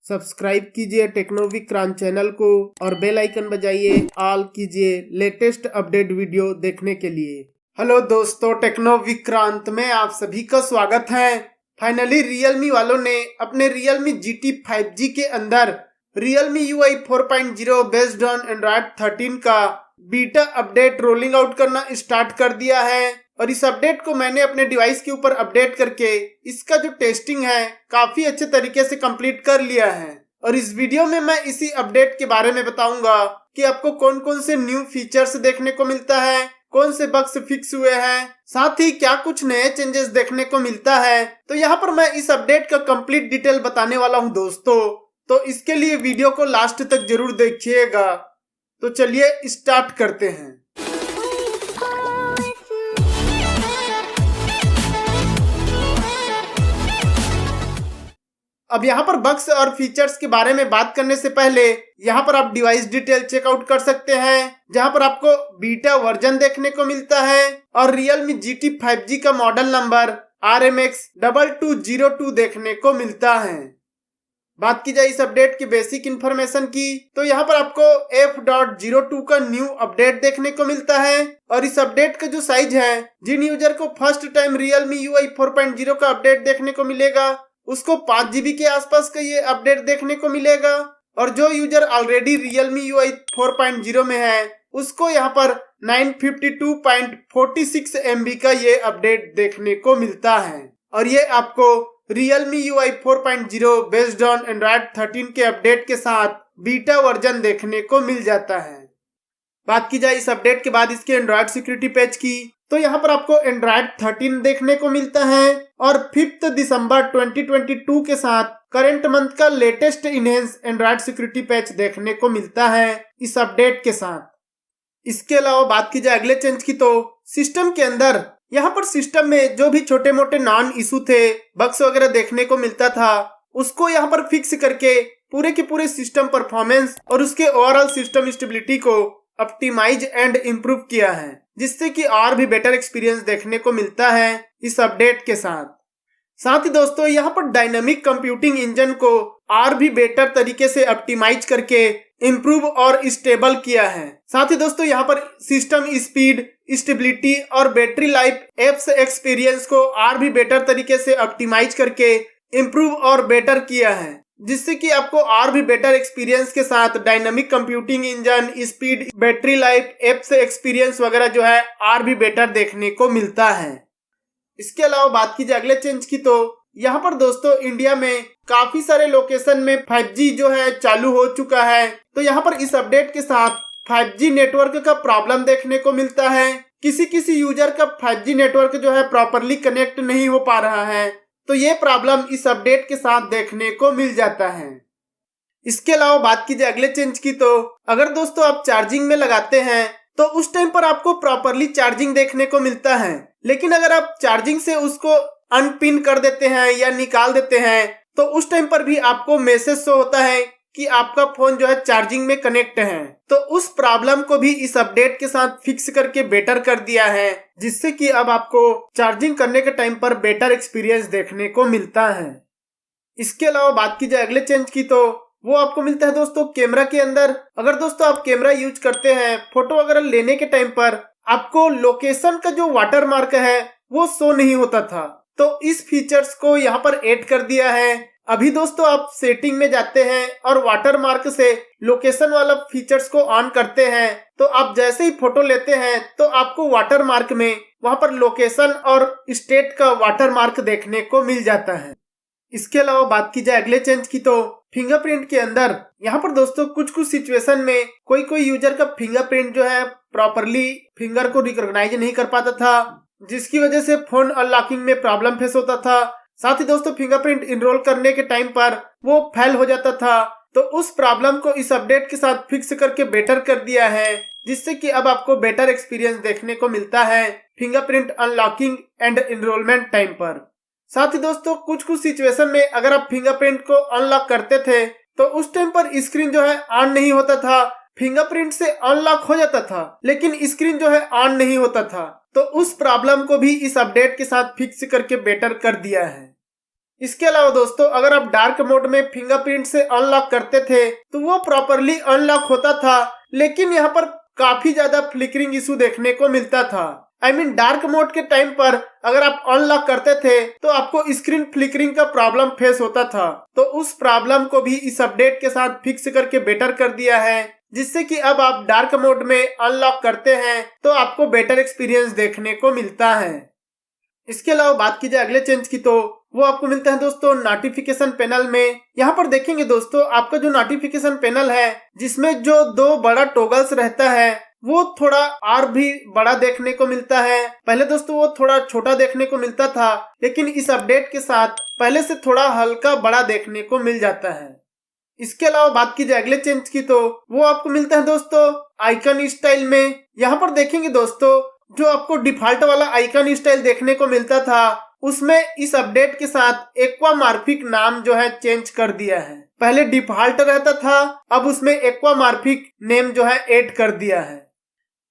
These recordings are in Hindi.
सब्सक्राइब कीजिए टेक्नोविक्रांत चैनल को और बेल आइकन बजाइए ऑल कीजिए लेटेस्ट अपडेट वीडियो देखने के लिए। हेलो दोस्तों, टेक्नोविक्रांत में आप सभी का स्वागत है। फाइनली रियलमी वालों ने अपने रियलमी GT 5G के अंदर Realme UI 4.0 based on Android 13 का बीटा अपडेट रोलिंग आउट करना स्टार्ट कर दिया है। और इस अपडेट को मैंने अपने डिवाइस के ऊपर अपडेट करके इसका जो टेस्टिंग है काफी अच्छे तरीके से कंप्लीट कर लिया है। और इस वीडियो में मैं इसी अपडेट के बारे में बताऊंगा कि आपको कौन कौन से न्यू फीचर्स देखने को मिलता है, कौन से बग्स फिक्स हुए हैं, साथ ही क्या कुछ नए चेंजेस देखने को मिलता है। तो यहाँ पर मैं इस अपडेट का कंप्लीट डिटेल बताने वाला हूँ दोस्तों, तो इसके लिए वीडियो को लास्ट तक जरूर देखिएगा। तो चलिए स्टार्ट करते हैं। अब यहाँ पर बग्स और फीचर्स के बारे में बात करने से पहले यहाँ पर आप डिवाइस डिटेल चेकआउट कर सकते हैं, जहाँ पर आपको बीटा वर्जन देखने को मिलता है और रियलमी GT 5G का मॉडल नंबर RMX2202 देखने को मिलता है। बात की जाए इस अपडेट की बेसिक इंफॉर्मेशन की, तो यहाँ पर आपको F.02 का न्यू अपडेट देखने को मिलता है। और इस अपडेट का जो साइज है, जिन यूजर को फर्स्ट टाइम रियलमी UI 4.0 का अपडेट देखने को मिलेगा उसको 5 GB के आसपास का ये अपडेट देखने को मिलेगा। और जो यूजर ऑलरेडी रियलमी UI 4.0 में है उसको यहाँ पर 952.46 MB का ये अपडेट देखने को मिलता है। और ये आपको Realme UI 4.0 based on Android 13 के अपडेट के साथ बीटा वर्जन देखने को मिल जाता है। बात की जाए इस अपडेट के बाद इसके एंड्रॉयड सिक्योरिटी पैच की, तो यहाँ पर आपको एंड्रॉयड 13 देखने को मिलता है और 5 दिसंबर 2022 के साथ करंट मंथ का latest enhance Android security patch देखने को मिलता है इस अपडेट के साथ। इसके अलावा बात की जाए अगले चेंज की, तो सिस्टम के अंदर यहाँ पर सिस्टम में जो भी छोटे मोटे नॉन इशू थे, बग्स वगैरह देखने को मिलता था, उसको यहाँ पर फिक्स करके पूरे के पूरे सिस्टम परफॉर्मेंस और उसके ओवरऑल सिस्टम स्टेबिलिटी को ऑप्टिमाइज एंड इम्प्रूव किया है, जिससे कि और भी बेटर एक्सपीरियंस देखने को मिलता है इस अपडेट के साथ ही दोस्तों यहाँ पर डायनामिक कंप्यूटिंग इंजन को और भी बेटर तरीके से ऑप्टिमाइज करके इम्प्रूव और स्टेबल किया है। साथ ही दोस्तों यहाँ पर सिस्टम स्पीड, स्टेबिलिटी और बैटरी लाइफ एप्स एक्सपीरियंस को और भी बेटर तरीके से ऑप्टिमाइज करके इम्प्रूव और बेटर किया है, जिससे कि आपको और भी बेटर एक्सपीरियंस के साथ dynamic computing engine, speed, battery life, apps experience वगैरह जो है और भी बेटर देखने को मिलता है। इसके अलावा बात की जाए अगले चेंज की, तो यहाँ पर दोस्तों इंडिया में काफी सारे लोकेशन में 5G जो है चालू हो चुका है। तो यहाँ पर इस अपडेट के साथ 5G नेटवर्क का प्रॉब्लम देखने को मिलता है। किसी यूजर का 5G नेटवर्क जो है प्रॉपरली कनेक्ट नहीं हो पा रहा है, तो ये प्रॉब्लम इस अपडेट के साथ देखने को मिल जाता है। इसके अलावा बात की जाए अगले चेंज की, तो अगर दोस्तों आप चार्जिंग में लगाते हैं तो उस टाइम पर आपको प्रॉपरली चार्जिंग देखने को मिलता है, लेकिन अगर आप चार्जिंग से उसको अनपिन कर देते हैं या निकाल देते हैं तो उस टाइम पर भी आपको मैसेज शो होता है कि आपका फोन जो है चार्जिंग में कनेक्ट है। तो उस प्रॉब्लम को भी इस अपडेट के साथ फिक्स करके बेटर कर दिया है, जिससे कि अब आपको चार्जिंग करने के टाइम पर बेटर एक्सपीरियंस देखने को मिलता है। इसके अलावा बात की जाए अगले चेंज की, तो वो आपको मिलता है दोस्तों कैमरा के अंदर। अगर दोस्तों आप कैमरा यूज करते हैं, फोटो वगैरह लेने के टाइम पर आपको लोकेशन का जो वाटर मार्क है वो शो नहीं होता था, तो इस फीचर्स को यहाँ पर ऐड कर दिया है। अभी दोस्तों आप सेटिंग में जाते हैं और वाटर मार्क से लोकेशन वाला फीचर्स को ऑन करते हैं, तो आप जैसे ही फोटो लेते हैं तो आपको वाटर मार्क में वहां पर लोकेशन और स्टेट का वाटर मार्क देखने को मिल जाता है। इसके अलावा बात की जाए अगले चेंज की, तो फिंगरप्रिंट के अंदर यहाँ पर दोस्तों कुछ सिचुएशन में कोई यूजर का फिंगरप्रिंट जो है प्रॉपरली फिंगर को रिकॉग्नाइज नहीं कर पाता था, जिसकी वजह से फोन अनलॉकिंग में प्रॉब्लम फेस होता था। साथ ही दोस्तों फिंगरप्रिंट इनरोल करने के टाइम पर वो फेल हो जाता था, तो उस प्रॉब्लम को इस अपडेट के साथ फिक्स करके बेटर कर दिया है, जिससे कि अब आपको बेटर एक्सपीरियंस देखने को मिलता है fingerprint unlocking and enrolment time पर। साथ ही दोस्तों कुछ सिचुएशन में अगर आप फिंगरप्रिंट को अनलॉक करते थे तो उस टाइम पर स्क्रीन जो है ऑन नहीं होता था, फिंगरप्रिंट से अनलॉक हो जाता था लेकिन स्क्रीन जो है ऑन नहीं होता था, तो उस प्रॉब्लम को भी इस अपडेट के साथ फिक्स करके बेटर कर दिया है। इसके अलावा दोस्तों अगर आप डार्क मोड में फिंगरप्रिंट से अनलॉक करते थे तो वो प्रॉपरली अनलॉक होता था, लेकिन यहाँ पर काफी ज्यादा फ्लिकरिंग इशू देखने को मिलता था। डार्क मोड के टाइम पर अगर आप अनलॉक करते थे तो आपको स्क्रीन फ्लिकरिंग का प्रॉब्लम फेस होता था। तो उस प्रॉब्लम को भी इस अपडेट के साथ फिक्स करके बेटर कर दिया है, जिससे कि अब आप डार्क मोड में अनलॉक करते हैं तो आपको बेटर एक्सपीरियंस देखने को मिलता है। इसके अलावा बात की जाए अगले चेंज की तो वो आपको मिलता है दोस्तों नोटिफिकेशन पैनल में। यहाँ पर देखेंगे दोस्तों आपका जो नोटिफिकेशन पैनल है जिसमें जो दो बड़ा टॉगल्स रहता है वो थोड़ा और भी बड़ा देखने को मिलता है। पहले दोस्तों वो थोड़ा छोटा देखने को मिलता था, लेकिन इस अपडेट के साथ पहले से थोड़ा हल्का बड़ा देखने को मिल जाता है। इसके अलावा बात की जाए अगले चेंज की तो वो आपको मिलता है दोस्तों आइकन स्टाइल में। यहाँ पर देखेंगे दोस्तों जो आपको डिफॉल्ट वाला आइकन स्टाइल देखने को मिलता था उसमें इस अपडेट के साथ एक्वामॉर्फिक नाम जो है चेंज कर दिया है। पहले डिफॉल्ट रहता था, अब उसमें एक्वामॉर्फिक नेम जो है ऐड कर दिया है।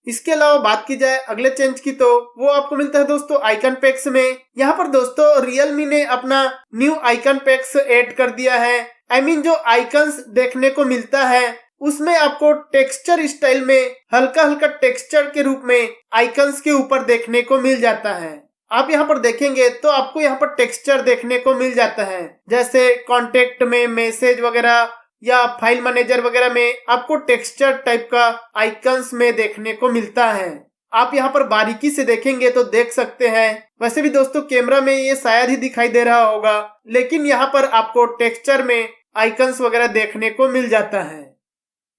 इसके अलावा बात की जाए अगले चेंज की तो वो आपको मिलता है दोस्तों आइकन पैक्स में। यहाँ पर दोस्तों रियलमी ने अपना न्यू आइकन पैक्स ऐड कर दिया है। जो आइकन्स देखने को मिलता है उसमें आपको टेक्सचर स्टाइल में हल्का हल्का टेक्सचर के रूप में आइकन्स के ऊपर देखने को मिल जाता है। आप यहाँ पर देखेंगे तो आपको यहाँ पर टेक्सचर देखने को मिल जाता है, जैसे कॉन्टेक्ट में मैसेज वगैरह या फाइल मैनेजर वगैरह में आपको टेक्सचर टाइप का आइकन्स में देखने को मिलता है। आप यहाँ पर बारीकी से देखेंगे तो देख सकते हैं। वैसे भी दोस्तों कैमरा में ये शायद ही दिखाई दे रहा होगा, लेकिन यहाँ पर आपको टेक्सचर में आइकन्स वगैरह देखने को मिल जाता है।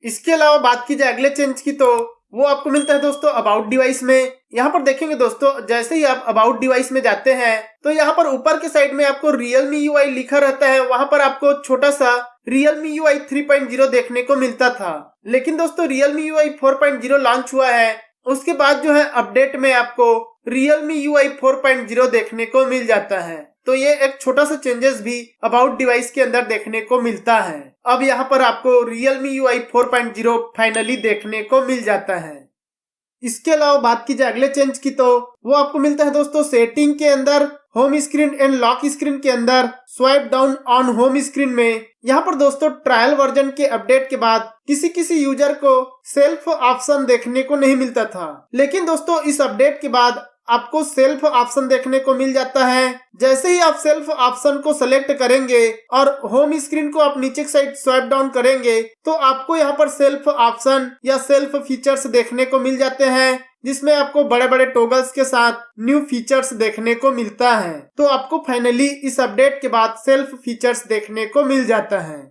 इसके अलावा बात की जाए अगले चेंज की तो वो आपको मिलता है दोस्तों अबाउट डिवाइस में। यहाँ पर देखेंगे दोस्तों जैसे ही आप अबाउट डिवाइस में जाते हैं तो यहाँ पर ऊपर के साइड में आपको Realme UI लिखा रहता है। वहां पर आपको छोटा सा Realme UI 3.0 देखने को मिलता था, लेकिन दोस्तों Realme UI 4.0 लॉन्च हुआ है। उसके बाद जो है अपडेट में आपको Realme UI 4.0 देखने को मिल जाता है। तो ये एक छोटा सा चेंजेस भी अबाउट डिवाइस के अंदर देखने को मिलता है। अब यहाँ पर आपको Realme UI 4.0 फाइनली देखने को मिल जाता है। इसके अलावा बात की जाए अगले चेंज की तो वो आपको मिलता है दोस्तों सेटिंग के अंदर home screen and lock screen के अंदर swipe down on home screen में। यहाँ पर दोस्तों ट्रायल वर्जन के अपडेट के बाद किसी यूजर को सेल्फ ऑप्शन देखने को नहीं मिलता था, लेकिन दोस्तों इस अपडेट के बाद आपको सेल्फ ऑप्शन देखने को मिल जाता है। जैसे ही आप सेल्फ ऑप्शन को सेलेक्ट करेंगे और होम स्क्रीन को आप नीचे की साइड स्वाइप डाउन करेंगे तो आपको यहाँ पर सेल्फ ऑप्शन या सेल्फ फीचर्स देखने को मिल जाते हैं, जिसमें आपको बड़े बड़े टॉगल्स के साथ न्यू फीचर्स देखने को मिलता है। तो आपको फाइनली इस अपडेट के बाद सेल्फ फीचर्स देखने को मिल जाता है।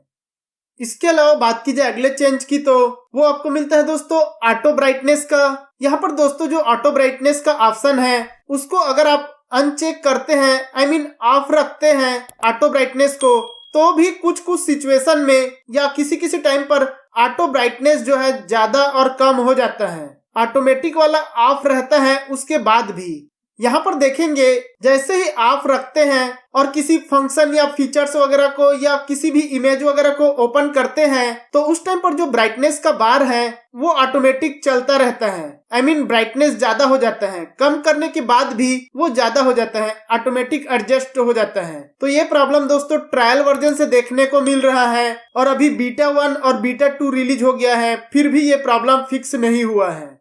इसके अलावा बात की जाए अगले चेंज की तो वो आपको मिलता है दोस्तों ऑटो ब्राइटनेस का। यहाँ पर दोस्तों जो ऑटो ब्राइटनेस का ऑप्शन है उसको अगर आप अनचेक करते हैं ऑफ रखते हैं ऑटो ब्राइटनेस को, तो भी कुछ सिचुएशन में या किसी टाइम पर ऑटो ब्राइटनेस जो है ज्यादा और कम हो जाता है। ऑटोमेटिक वाला ऑफ रहता है उसके बाद भी। यहाँ पर देखेंगे जैसे ही आप रखते हैं और किसी फंक्शन या फीचर्स वगैरह को या किसी भी इमेज वगैरह को ओपन करते हैं तो उस टाइम पर जो ब्राइटनेस का बार है वो ऑटोमेटिक चलता रहता है। ब्राइटनेस ज्यादा हो जाता है, कम करने के बाद भी वो ज्यादा हो जाता है, ऑटोमेटिक एडजस्ट हो जाता है। तो ये प्रॉब्लम दोस्तों ट्रायल वर्जन से देखने को मिल रहा है और अभी बीटा 1 और बीटा 2 रिलीज हो गया है, फिर भी ये प्रॉब्लम फिक्स नहीं हुआ है।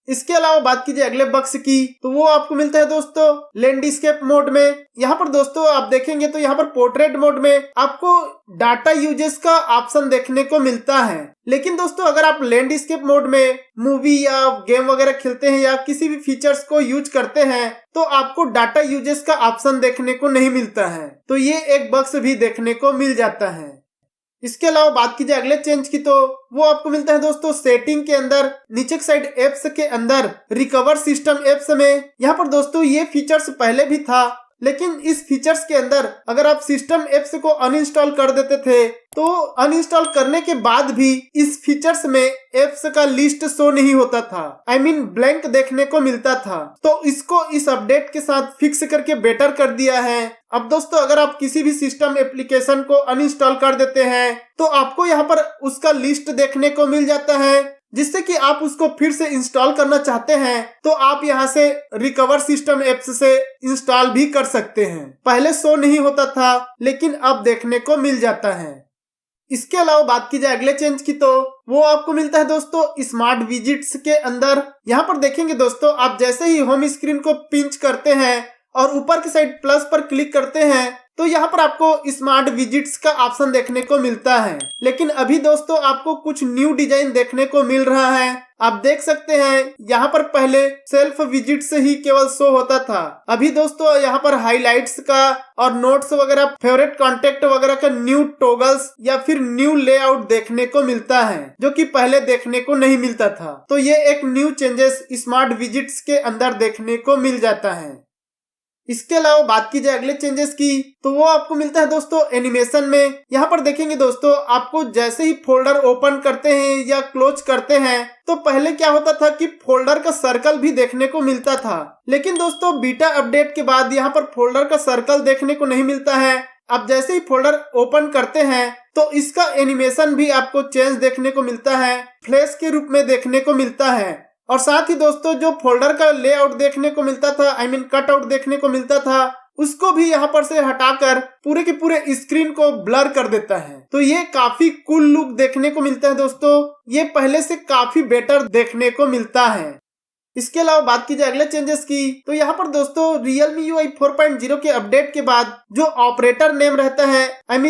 इसके अलावा बात कीजिए अगले बग्स की तो वो आपको मिलता है दोस्तों लैंडस्केप मोड में। यहाँ पर दोस्तों आप देखेंगे तो यहाँ पर पोर्ट्रेट मोड में आपको डाटा यूजेस का ऑप्शन देखने को मिलता है, लेकिन दोस्तों अगर आप लैंडस्केप मोड में मूवी या गेम वगैरह खेलते हैं या किसी भी फीचर्स को यूज करते हैं तो आपको डाटा यूजेस का ऑप्शन देखने को नहीं मिलता है। तो ये एक बग्स भी देखने को मिल जाता है। इसके अलावा बात की जाए अगले चेंज की तो वो आपको मिलता है दोस्तों सेटिंग के अंदर नीचे की साइड एप्स के अंदर रिकवर सिस्टम एप्स में। यहाँ पर दोस्तों ये फीचर्स पहले भी था, लेकिन इस फीचर्स के अंदर अगर आप सिस्टम एप्स को अनइंस्टॉल कर देते थे तो अनइंस्टॉल करने के बाद भी इस फीचर्स में एप्स का लिस्ट शो नहीं होता था, ब्लैंक देखने को मिलता था। तो इसको इस अपडेट के साथ फिक्स करके बेटर कर दिया है। अब दोस्तों अगर आप किसी भी सिस्टम एप्लीकेशन को अनइंस्टॉल कर देते हैं तो आपको यहाँ पर उसका लिस्ट देखने को मिल जाता है, जिससे कि आप उसको फिर से इंस्टॉल करना चाहते हैं तो आप यहाँ से रिकवर सिस्टम एप्स से इंस्टॉल भी कर सकते हैं। पहले शो नहीं होता था लेकिन अब देखने को मिल जाता है। इसके अलावा बात की जाए अगले चेंज की तो वो आपको मिलता है दोस्तों स्मार्ट विजिट्स के अंदर। यहाँ पर देखेंगे दोस्तों, आप जैसे ही होम स्क्रीन को पिंच करते हैं और ऊपर की साइड प्लस पर क्लिक करते हैं तो यहाँ पर आपको स्मार्ट विजिट्स का ऑप्शन देखने को मिलता है। लेकिन अभी दोस्तों आपको कुछ न्यू डिजाइन देखने को मिल रहा है। आप देख सकते हैं यहाँ पर पहले सेल्फ विजिट से ही केवल शो होता था, अभी दोस्तों यहाँ पर हाइलाइट्स का और नोट्स वगैरह, फेवरेट कॉन्टेक्ट वगैरह का न्यू टॉगल्स या फिर न्यू लेआउट देखने को मिलता है, जो कि पहले देखने को नहीं मिलता था। तो ये एक न्यू चेंजेस स्मार्ट विजिट्स के अंदर देखने को मिल जाता है। इसके अलावा बात की जाए अगले चेंजेस की तो वो आपको मिलता है दोस्तों एनिमेशन में। यहाँ पर देखेंगे दोस्तों, आपको जैसे ही फोल्डर ओपन करते हैं या क्लोज करते हैं तो पहले क्या होता था कि फोल्डर का सर्कल भी देखने को मिलता था, लेकिन दोस्तों बीटा अपडेट के बाद यहाँ पर फोल्डर का सर्कल देखने को नहीं मिलता है। आप जैसे ही फोल्डर ओपन करते हैं तो इसका एनिमेशन भी आपको चेंज देखने को मिलता है, फ्लैश के रूप में देखने को मिलता है। और साथ ही दोस्तों जो फोल्डर का लेआउट देखने को मिलता था, कट आउट देखने को मिलता था, उसको भी यहाँ पर से हटाकर पूरे के पूरे स्क्रीन को ब्लर कर देता है। तो ये काफी कूल लुक देखने को मिलता है दोस्तों, ये पहले से काफी बेटर देखने को मिलता है। इसके अलावा बात की जाए अगले चेंजेस की तो यहाँ पर दोस्तों Realme UI 4.0 के अपडेट के बाद जो ऑपरेटर नेम रहता है,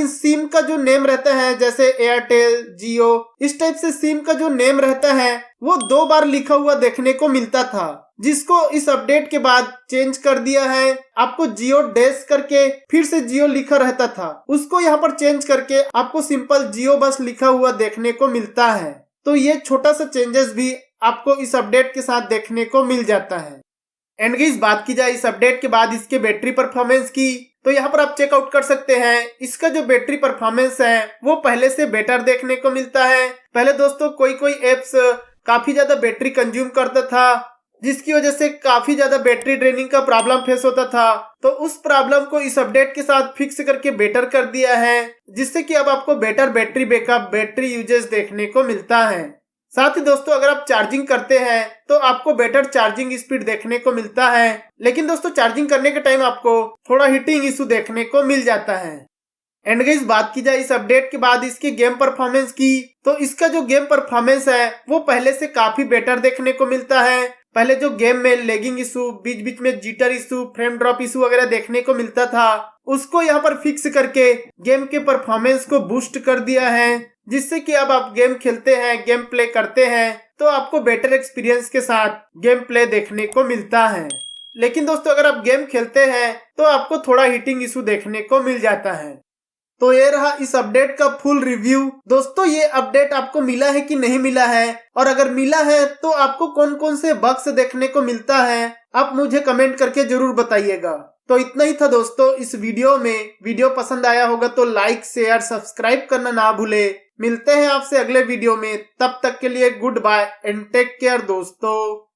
सिम का जो नेम रहता है, जैसे एयरटेल, जियो, इस टाइप से सिम का जो नेम रहता है वो 2 बार लिखा हुआ देखने को मिलता था, जिसको इस अपडेट के बाद चेंज कर दिया है। आपको जियो डैश करके फिर से जियो लिखा रहता था, उसको यहाँ पर चेंज करके आपको सिंपल जियो बस लिखा हुआ देखने को मिलता है। तो ये छोटा सा चेंजेस भी आपको इस अपडेट के साथ देखने को मिल जाता है। एंड गाइस बात की जाए इस अपडेट के बाद इसके बैटरी परफॉर्मेंस की तो यहाँ पर आप चेकआउट कर सकते हैं, इसका जो बैटरी परफॉर्मेंस है वो पहले से बेटर देखने को मिलता है। पहले दोस्तों कोई एप्स काफी ज्यादा बैटरी कंज्यूम करता था, जिसकी वजह से काफी ज्यादा बैटरी ड्रेनिंग का प्रॉब्लम फेस होता था। तो उस प्रॉब्लम को इस अपडेट के साथ फिक्स करके बेटर कर दिया है, जिससे कि अब आपको better battery backup, battery usage देखने को मिलता है। साथ ही दोस्तों अगर आप चार्जिंग करते हैं तो आपको बेटर चार्जिंग स्पीड देखने को मिलता है, लेकिन दोस्तों चार्जिंग करने के टाइम आपको थोड़ा हीटिंग इशू देखने को मिल जाता है। एंड गाइस बात की जाए इस अपडेट के बाद इसके गेम परफॉर्मेंस की तो इसका जो गेम परफॉर्मेंस है वो पहले से काफी बेटर देखने को मिलता है। पहले जो गेम में लेगिंग इशू, बीच बीच में jitter issue, frame drop issue वगैरह देखने को मिलता था, उसको यहाँ पर फिक्स करके गेम के परफॉर्मेंस को बूस्ट कर दिया है, जिससे कि अब आप गेम खेलते हैं, गेम प्ले करते हैं तो आपको बेटर एक्सपीरियंस के साथ गेम प्ले देखने को मिलता है। लेकिन दोस्तों अगर आप गेम खेलते हैं तो आपको थोड़ा हीटिंग इशू देखने को मिल जाता है। तो ये रहा इस अपडेट का फुल रिव्यू। दोस्तों ये अपडेट आपको मिला है कि नहीं मिला है, और अगर मिला है तो आपको कौन कौन से बग्स देखने को मिलता है, आप मुझे कमेंट करके जरूर बताइएगा। तो इतना ही था दोस्तों इस वीडियो में। वीडियो पसंद आया होगा तो लाइक, शेयर, सब्सक्राइब करना ना भूले। मिलते हैं आपसे अगले वीडियो में, तब तक के लिए good bye and take care दोस्तों।